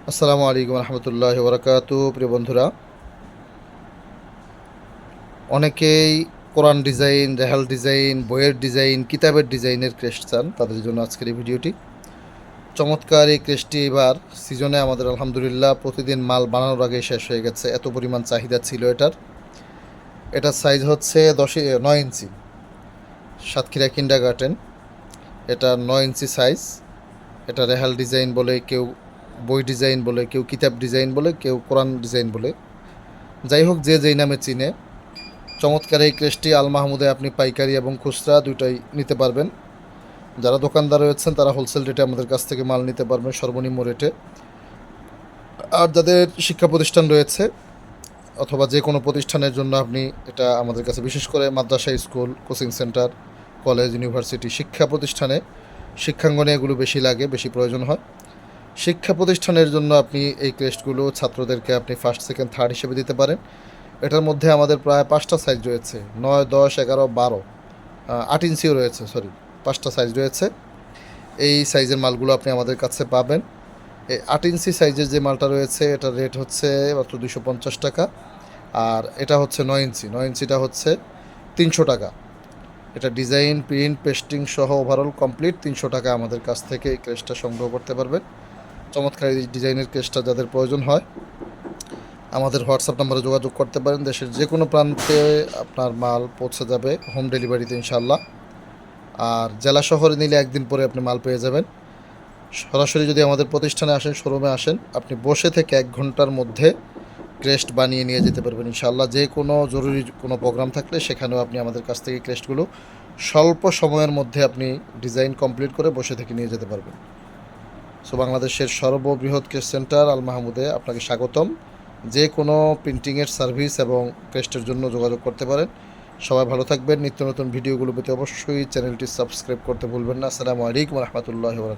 আসসালামু আলাইকুম রহমতুল্লাহি বরকাতু। প্রিয় বন্ধুরা, অনেকেই কোরআন ডিজাইন, রেহাল ডিজাইন, বইয়ের ডিজাইন, কিতাবের ডিজাইনের ক্রেস্ট চান। তাদের জন্য আজকের এই ভিডিওটি। চমৎকার এই ক্রেস্টটি এবার সিজনে আমাদের আলহামদুলিল্লাহ প্রতিদিন মাল বানানোর আগে শেষ হয়ে গেছে, এত পরিমাণ চাহিদা ছিল এটার সাইজ হচ্ছে 9 ইঞ্চি। সাতক্ষীরা কিন্ডার গার্ডেন, এটা 9 ইঞ্চি সাইজ। এটা রেহাল ডিজাইন বলে, কেউ বই ডিজাইন বলে, কেউ কিতাব ডিজাইন বলে, কেউ কোরআন ডিজাইন বলে। যাই হোক, যে যেই নামে চিনে, চমৎকার এই ক্রেস্টটি আল মাহমুদে আপনি পাইকারি এবং খুচরা দুটাই নিতে পারবেন। যারা দোকানদার রয়েছেন তারা হোলসেল রেটে আমাদের কাছ থেকে মাল নিতে পারবেন, সর্বনিম্ন রেটে। আর যাদের শিক্ষা প্রতিষ্ঠান রয়েছে অথবা যে কোনো প্রতিষ্ঠানের জন্য আপনি এটা আমাদের কাছে, বিশেষ করে মাদ্রাসা, school, coaching centre, college, university, শিক্ষা প্রতিষ্ঠানে, শিক্ষাঙ্গনে এগুলো বেশি লাগে, বেশি প্রয়োজন হয়। শিক্ষা প্রতিষ্ঠানের জন্য আপনি এই ক্রেস্টগুলো ছাত্রদেরকে আপনি ফার্স্ট, সেকেন্ড, থার্ড হিসেবে দিতে পারেন। এটার মধ্যে আমাদের প্রায় 5টা সাইজ রয়েছে, 9, 10, 11, 12, 8 ইঞ্চিও রয়েছে, 5টা সাইজ রয়েছে। এই সাইজের মালগুলো আপনি আমাদের কাছে পাবেন। এই 8 ইঞ্চি সাইজের যে মালটা রয়েছে এটার রেট হচ্ছে মাত্র 250 টাকা। আর এটা হচ্ছে 9 ইঞ্চি, 9 ইঞ্চিটা হচ্ছে 300 টাকা। এটা ডিজাইন, প্রিন্ট, পেস্টিং সহ ওভারঅল কমপ্লিট 300 টাকা আমাদের কাছ থেকে এই ক্রেস্টটা সংগ্রহ করতে পারবেন। চমৎকার এই ডিজাইনের ক্রেস্টটা যাদের প্রয়োজন হয় আমাদের হোয়াটসঅ্যাপ নম্বরে যোগাযোগ করতে পারেন। দেশের যে কোনো প্রান্তে আপনার মাল পৌঁছে যাবে হোম ডেলিভারিতে ইনশাল্লাহ। আর জেলা শহরে নিলে একদিন পরে আপনি মাল পেয়ে যাবেন। সরাসরি যদি আমাদের প্রতিষ্ঠানে আসেন, শোরুমে আসেন, আপনি বসে থেকে 1 ঘন্টার মধ্যে ক্রেস্ট বানিয়ে নিয়ে যেতে পারবেন ইনশাল্লাহ। যে কোনো জরুরি কোনো প্রোগ্রাম থাকলে সেখানেও আপনি আমাদের কাছ থেকে ক্রেস্টগুলো স্বল্প সময়ের মধ্যে আপনি ডিজাইন কমপ্লিট করে বসে থেকে নিয়ে যেতে পারবেন। সো বাংলাদেশের সর্ববৃহৎ ক্রেস্ট সেন্টার আল মাহমুদে আপনাকে স্বাগতম। যে কোনো প্রিন্টিংয়ের সার্ভিস এবং ক্রেস্টের জন্য যোগাযোগ করতে পারেন। সবাই ভালো থাকবেন। নিত্য নতুন ভিডিওগুলো পেতে অবশ্যই চ্যানেলটি সাবস্ক্রাইব করতে ভুলবেন না। আসসালামু আলাইকুম রহমতুল্লাহ বরকাতুহু।